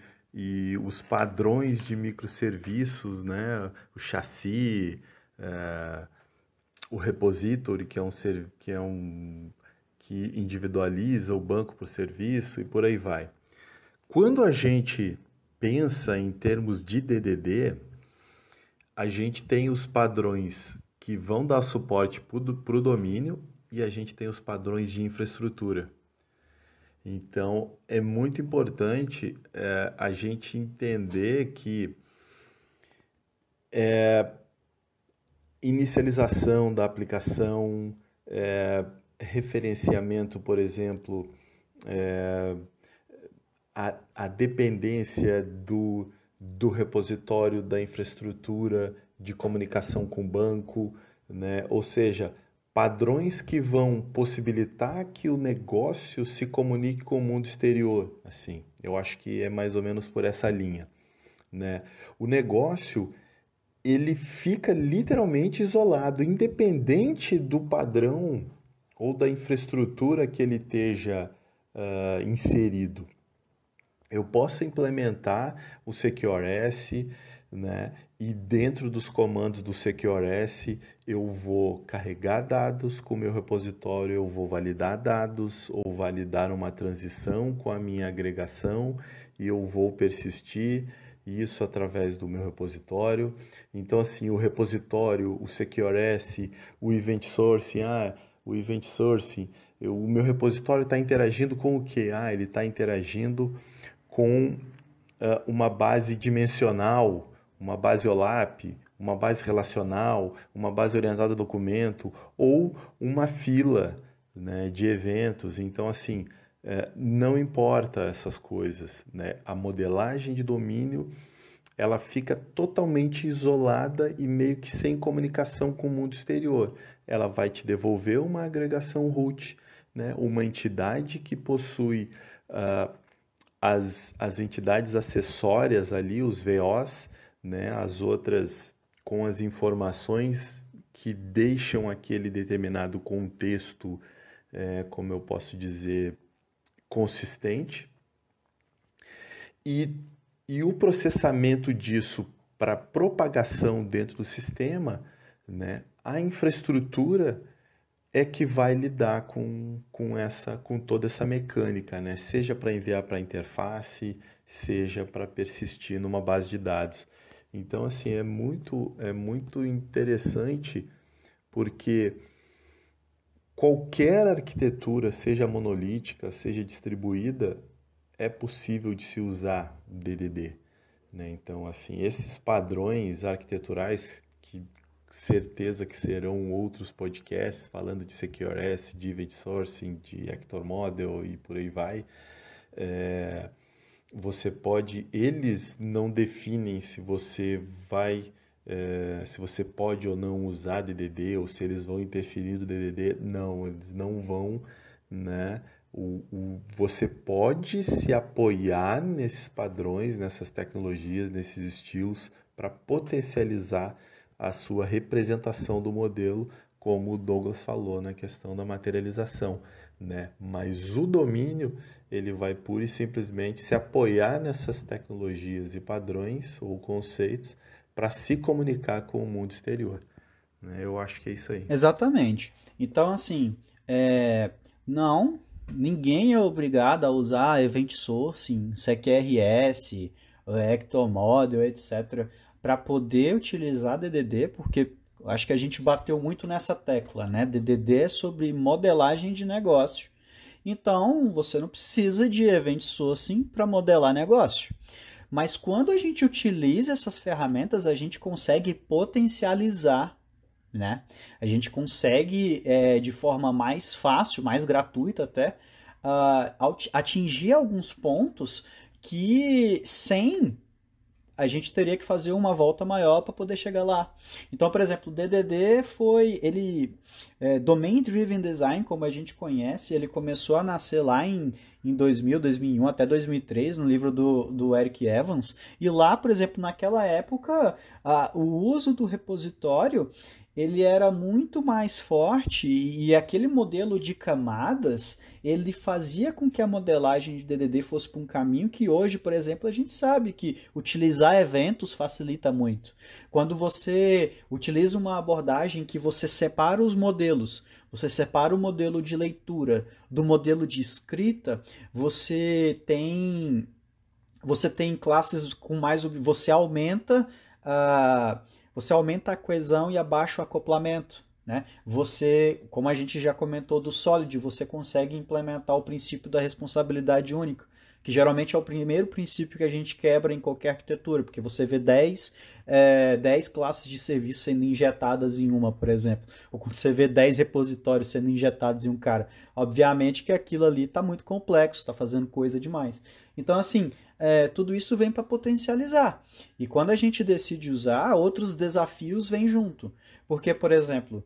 os padrões de microserviços, né? O chassi, o repository, que individualiza o banco por serviço e por aí vai. Quando a gente pensa em termos de DDD, a gente tem os padrões que vão dar suporte para o domínio e a gente tem os padrões de infraestrutura. Então, é muito importante a gente entender que inicialização da aplicação, referenciamento, por exemplo, a dependência do repositório da infraestrutura de comunicação com o banco, né? Ou seja, padrões que vão possibilitar que o negócio se comunique com o mundo exterior. Assim, eu acho que é mais ou menos por essa linha, né? O negócio ele fica literalmente isolado, independente do padrão ou da infraestrutura que ele esteja inserido. Eu posso implementar o SecureS, né? E dentro dos comandos do SecureS eu vou carregar dados com o meu repositório, eu vou validar dados ou validar uma transição com a minha agregação e eu vou persistir isso através do meu repositório. Então, assim, o repositório, o SecureS, o Event Sourcing, o Event Sourcing, o meu repositório está interagindo com o quê? Ele está interagindo com uma base dimensional, uma base OLAP, uma base relacional, uma base orientada a documento ou uma fila, né, de eventos. Então, assim, não importa essas coisas, né? A modelagem de domínio ela fica totalmente isolada e meio que sem comunicação com o mundo exterior. Ela vai te devolver uma agregação root, né? Uma entidade que possui as entidades acessórias ali, os VOs, né? As outras com as informações que deixam aquele determinado contexto, como eu posso dizer, consistente. E o processamento disso para propagação dentro do sistema, né? A infraestrutura é que vai lidar com toda essa mecânica, né? Seja para enviar para a interface, seja para persistir numa base de dados. Então, assim, é muito interessante porque qualquer arquitetura, seja monolítica, seja distribuída, é possível de se usar DDD, né? Então, assim, esses padrões arquiteturais que certeza que serão outros podcasts falando de SecureS, de Event Sourcing, de Actor Model e por aí vai. Eles não definem se você se você pode ou não usar DDD ou se eles vão interferir no DDD. Não, eles não vão, né? Você pode se apoiar nesses padrões, nessas tecnologias, nesses estilos para potencializar a sua representação do modelo, como o Douglas falou na questão da materialização, né? Mas o domínio ele vai pura e simplesmente se apoiar nessas tecnologias e padrões ou conceitos para se comunicar com o mundo exterior, né? Eu acho que é isso aí. Exatamente. Então, assim, não, ninguém é obrigado a usar Event Sourcing, CQRS, Actor Model, etc., para poder utilizar DDD, porque acho que a gente bateu muito nessa tecla, né? DDD é sobre modelagem de negócio. Então, você não precisa de Event Sourcing para modelar negócio. Mas quando a gente utiliza essas ferramentas, a gente consegue potencializar, né? A gente consegue, de forma mais fácil, mais gratuita até, atingir alguns pontos que sem a gente teria que fazer uma volta maior para poder chegar lá. Então, por exemplo, o DDD foi Domain Driven Design, como a gente conhece, ele começou a nascer lá em 2000, 2001 até 2003, no livro do Eric Evans. E lá, por exemplo, naquela época, o uso do repositório ele era muito mais forte e aquele modelo de camadas ele fazia com que a modelagem de DDD fosse para um caminho que hoje, por exemplo, a gente sabe que utilizar eventos facilita muito. Quando você utiliza uma abordagem que você separa os modelos, você separa o modelo de leitura do modelo de escrita, você tem classes com mais, você aumenta a coesão e abaixa o acoplamento. né? Você, como a gente já comentou do Solid, você consegue implementar o princípio da responsabilidade única, que geralmente é o primeiro princípio que a gente quebra em qualquer arquitetura, porque você vê 10 classes de serviço sendo injetadas em uma, por exemplo, ou quando você vê 10 repositórios sendo injetados em um cara. Obviamente que aquilo ali está muito complexo, está fazendo coisa demais. Então, assim, tudo isso vem para potencializar. E quando a gente decide usar, outros desafios vêm junto. Porque, por exemplo,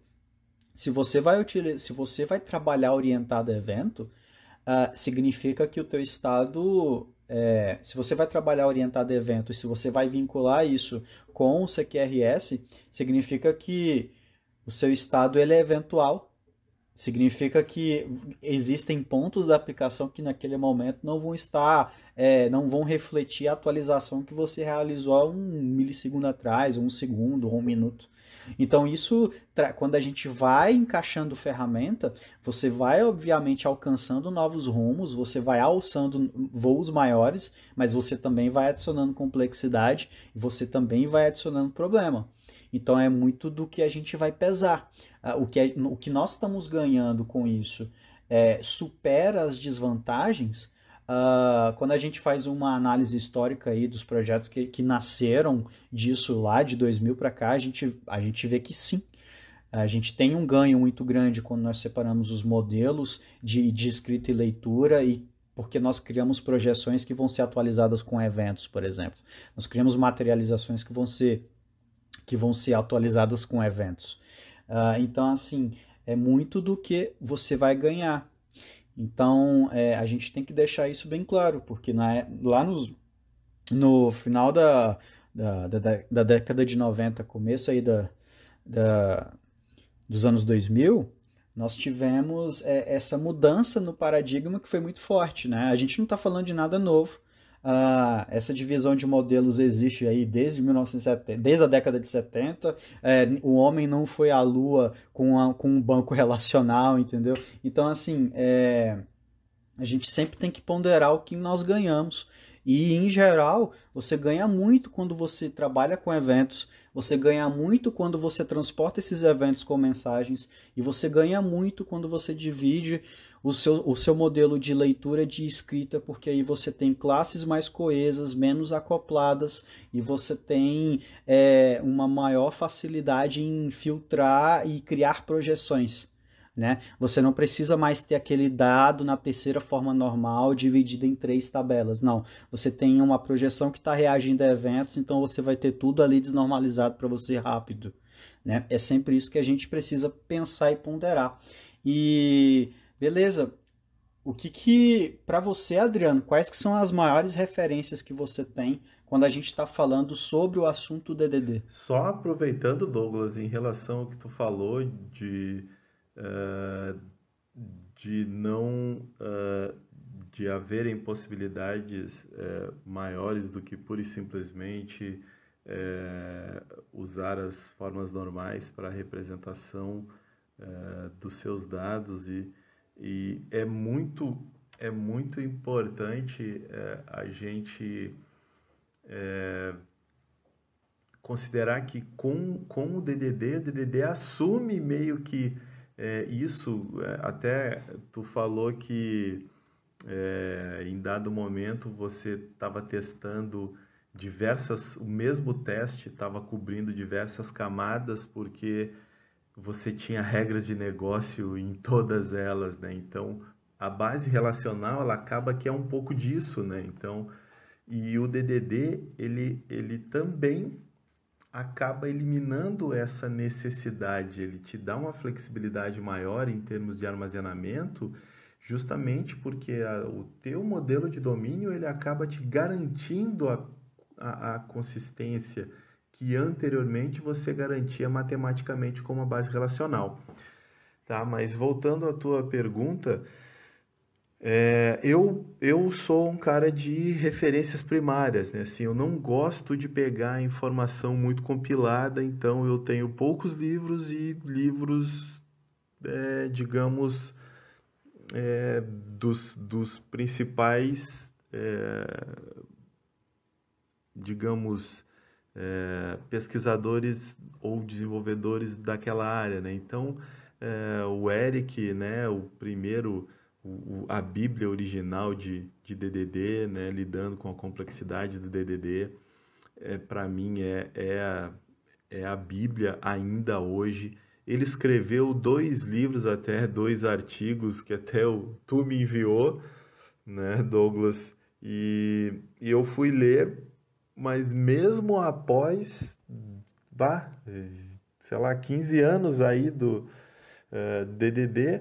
se você vai trabalhar orientado a evento, significa que o teu estado, se você vai trabalhar orientado a evento, e se você vai vincular isso com o CQRS, significa que o seu estado ele é eventual. Significa que existem pontos da aplicação que naquele momento não vão refletir a atualização que você realizou há um milissegundo atrás, ou um segundo, ou um minuto. Então, quando a gente vai encaixando ferramenta, você vai, obviamente, alcançando novos rumos, você vai alçando voos maiores, mas você também vai adicionando complexidade e você também vai adicionando problema. Então, é muito do que a gente vai pesar. O que nós estamos ganhando com isso supera as desvantagens. Quando a gente faz uma análise histórica aí dos projetos que nasceram disso lá de 2000 para cá, a gente vê que sim. A gente tem um ganho muito grande quando nós separamos os modelos de escrita e leitura e porque nós criamos projeções que vão ser atualizadas com eventos, por exemplo. Nós criamos materializações que vão ser atualizadas com eventos. Então, assim, é muito do que você vai ganhar. Então, a gente tem que deixar isso bem claro, porque lá no final da década de 90, começo aí da, dos anos 2000, nós tivemos essa mudança no paradigma que foi muito forte, né? A gente não está falando de nada novo. Essa divisão de modelos existe aí desde 1970, desde a década de 70. O homem não foi à Lua com um banco relacional, entendeu? Então, assim, a gente sempre tem que ponderar o que nós ganhamos. E, em geral, você ganha muito quando você trabalha com eventos, você ganha muito quando você transporta esses eventos com mensagens, e você ganha muito quando você divide o seu modelo de leitura e de escrita, porque aí você tem classes mais coesas, menos acopladas, e você tem uma maior facilidade em filtrar e criar projeções. Né? Você não precisa mais ter aquele dado na terceira forma normal dividido em 3 tabelas. Não. Você tem uma projeção que está reagindo a eventos, então você vai ter tudo ali desnormalizado para você ir rápido. Né? É sempre isso que a gente precisa pensar e ponderar. E beleza. Para você, Adriano, quais que são as maiores referências que você tem quando a gente está falando sobre o assunto DDD? Só aproveitando, Douglas, em relação ao que tu falou eh, de não de haverem possibilidades maiores do que pura e simplesmente usar as formas normais para a representação dos seus dados e é muito importante a gente considerar que com o DDD assume meio que isso, até tu falou que em dado momento você estava testando o mesmo teste estava cobrindo diversas camadas porque você tinha regras de negócio em todas elas, né? Então, a base relacional, ela acaba que é um pouco disso, né? Então, e o DDD, ele também acaba eliminando essa necessidade, ele te dá uma flexibilidade maior em termos de armazenamento, justamente porque o teu modelo de domínio ele acaba te garantindo a consistência que anteriormente você garantia matematicamente com uma base relacional. Tá? Mas voltando à tua pergunta, eu sou um cara de referências primárias, né? Assim, eu não gosto de pegar informação muito compilada, então eu tenho poucos livros e livros, digamos, dos principais, digamos, pesquisadores ou desenvolvedores daquela área, né? Então, o Eric, né, o primeiro, a Bíblia original de DDD, né, lidando com a complexidade do DDD, para mim é a Bíblia ainda hoje. Ele escreveu 2 livros até, 2 artigos que até tu me enviou, né, Douglas? E eu fui ler, mas mesmo após, bah, sei lá, 15 anos aí do DDD,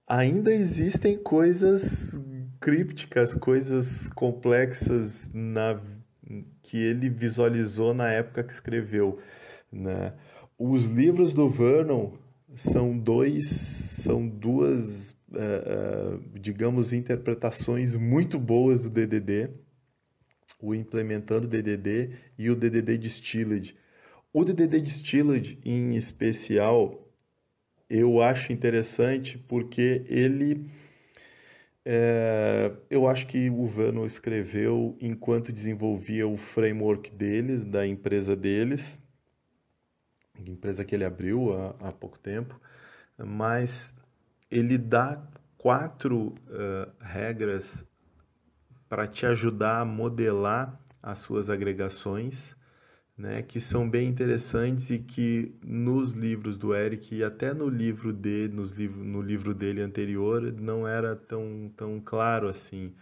ainda existem coisas crípticas, coisas complexas que ele visualizou na época que escreveu, né? Os livros do Vernon são duas, digamos, interpretações muito boas do DDD, o Implementando DDD e o DDD Distilled. O DDD Distilled, em especial, eu acho interessante porque eu acho que o Vernon escreveu enquanto desenvolvia o framework deles, da empresa deles, empresa que ele abriu há pouco tempo, mas ele dá 4 regras para te ajudar a modelar as suas agregações, né, que são bem interessantes e que nos livros do Eric e até no livro no livro dele anterior não era tão claro assim,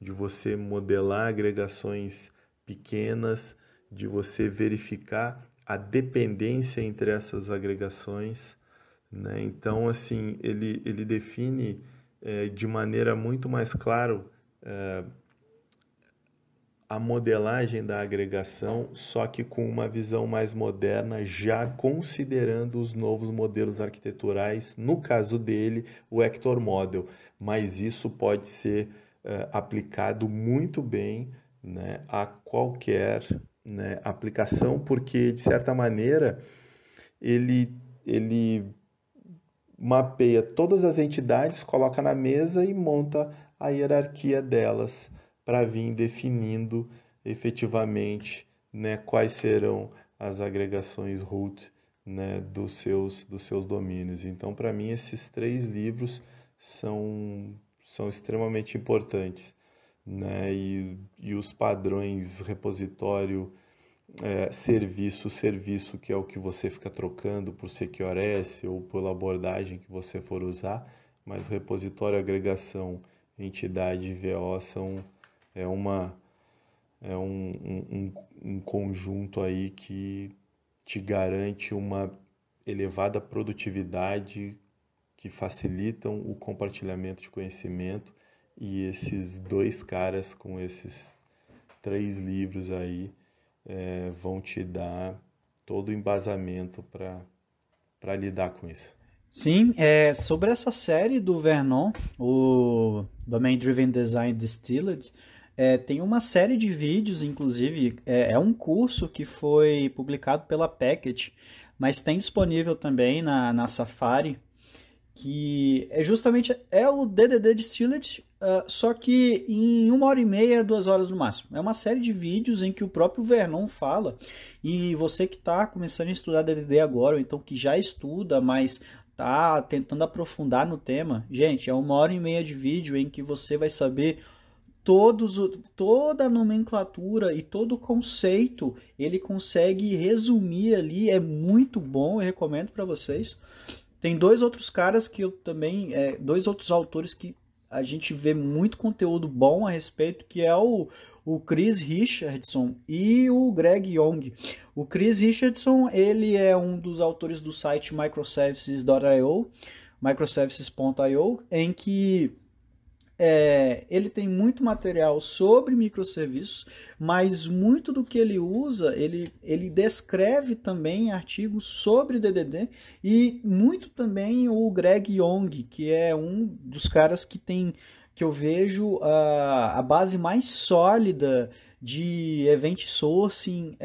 de você modelar agregações pequenas, de você verificar a dependência entre essas agregações, né? Então, assim, ele define de maneira muito mais clara a modelagem da agregação, só que com uma visão mais moderna, já considerando os novos modelos arquiteturais, no caso dele, o Hector Model, mas isso pode ser aplicado muito bem, né, a qualquer, né, aplicação, porque, de certa maneira, ele mapeia todas as entidades, coloca na mesa e monta a hierarquia delas para vir definindo efetivamente, né, quais serão as agregações root, né, dos seus domínios. Então, para mim, esses 3 livros são extremamente importantes, né, e os padrões repositório, serviço, que é o que você fica trocando por CQRS ou pela abordagem que você for usar, mas repositório, agregação, entidade e VO é um conjunto aí que te garante uma elevada produtividade, que facilitam o compartilhamento de conhecimento, e esses 2 caras com esses 3 livros aí vão te dar todo o embasamento para lidar com isso. Sim, sobre essa série do Vernon, o Domain Driven Design Distilled, tem uma série de vídeos, inclusive, é um curso que foi publicado pela Packet, mas tem disponível também na Safari, que justamente o DDD Distilled, só que em 1h30, 2 horas no máximo. É uma série de vídeos em que o próprio Vernon fala, e você que está começando a estudar DDD agora, ou então que já estuda, mas tá tentando aprofundar no tema, gente, é 1h30 de vídeo em que você vai saber toda a nomenclatura e todo o conceito, ele consegue resumir ali, é muito bom, eu recomendo para vocês. Tem 2 outros caras que eu também, 2 outros autores que a gente vê muito conteúdo bom a respeito, que é o Chris Richardson e o Greg Young. O Chris Richardson, ele é um dos autores do site microservices.io, microservices.io, em que ele tem muito material sobre microserviços, mas muito do que ele usa, ele descreve também artigos sobre DDD, e muito também o Greg Young, que é um dos caras que eu vejo a base mais sólida de event sourcing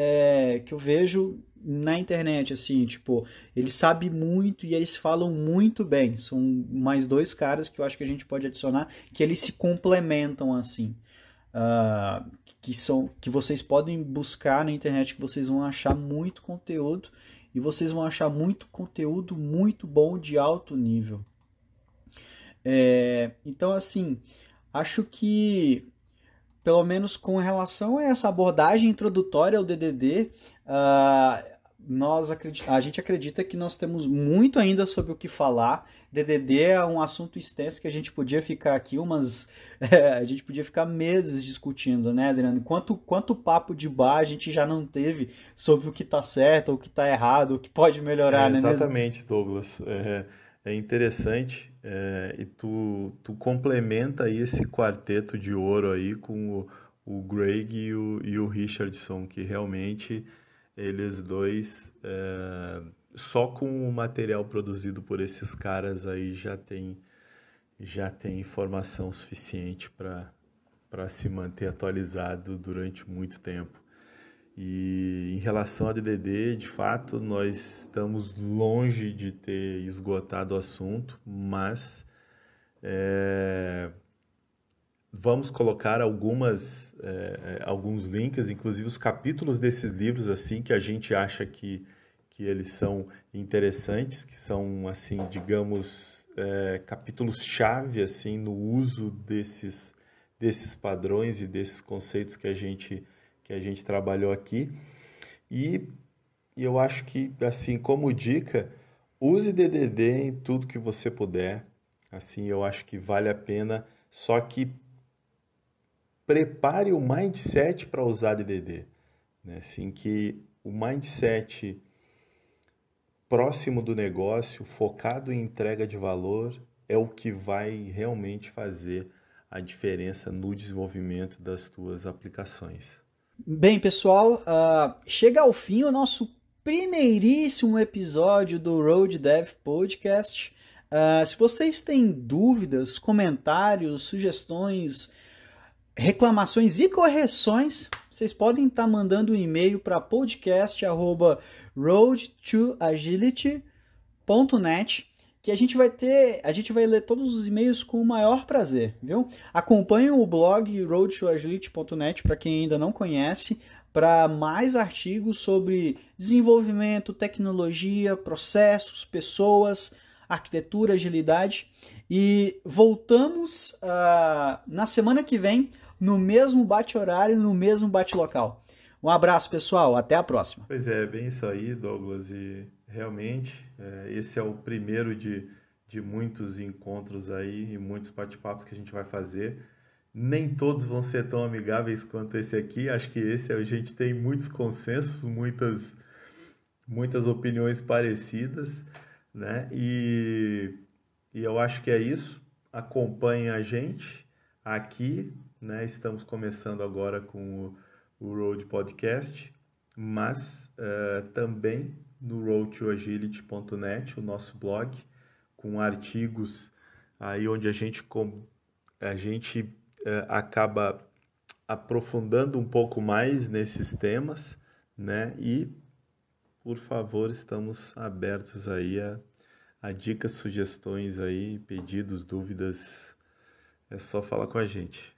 que eu vejo na internet, assim, tipo, ele sabe muito e eles falam muito bem. São mais 2 caras que eu acho que a gente pode adicionar, que eles se complementam, assim. que vocês podem buscar na internet, que vocês vão achar muito conteúdo e vocês vão achar muito conteúdo muito bom de alto nível. Então, assim, acho que, pelo menos com relação a essa abordagem introdutória ao DDD, ah, a gente acredita que nós temos muito ainda sobre o que falar. DDD é um assunto extenso que a gente podia ficar aqui a gente podia ficar meses discutindo, né, Adriano? Quanto papo de bar a gente já não teve sobre o que está certo, o que está errado, o que pode melhorar, não é mesmo? Exatamente, Douglas. É interessante, e tu complementa aí esse quarteto de ouro aí com o Greg e o Richardson, que realmente eles dois, só com o material produzido por esses caras aí já tem informação suficiente para se manter atualizado durante muito tempo. E em relação a DDD, de fato, nós estamos longe de ter esgotado o assunto, mas vamos colocar alguns links, inclusive os capítulos desses livros, assim, que a gente acha que eles são interessantes, que são, assim, digamos, capítulos-chave, assim, no uso desses padrões e desses conceitos que a gente trabalhou aqui. E eu acho que, assim, como dica, use DDD em tudo que você puder. Assim, eu acho que vale a pena, só que prepare o mindset para usar DDD, né? Assim, que o mindset próximo do negócio, focado em entrega de valor, é o que vai realmente fazer a diferença no desenvolvimento das tuas aplicações. Bem, pessoal, chega ao fim o nosso primeiríssimo episódio do Road Dev Podcast. Se vocês têm dúvidas, comentários, sugestões, reclamações e correções, vocês podem estar mandando um e-mail para podcast@roadtoagility.net, que a gente vai ler todos os e-mails com o maior prazer, viu? Acompanhem o blog roadtoagility.net para quem ainda não conhece, para mais artigos sobre desenvolvimento, tecnologia, processos, pessoas, arquitetura, agilidade. E voltamos na semana que vem, no mesmo bate-horário, no mesmo bate-local. Um abraço, pessoal. Até a próxima. Pois é, bem isso aí, Douglas. E realmente, esse é o primeiro de muitos encontros aí e muitos bate-papos que a gente vai fazer. Nem todos vão ser tão amigáveis quanto esse aqui. Acho que esse a gente tem muitos consensos, muitas opiniões parecidas, né? E eu acho que é isso. Acompanhem a gente aqui, né? Estamos começando agora com o Road Podcast, mas também no roadtoagility.net, o nosso blog, com artigos aí onde a gente acaba aprofundando um pouco mais nesses temas, né? E, por favor, estamos abertos aí a dicas, sugestões aí, pedidos, dúvidas. É só falar com a gente.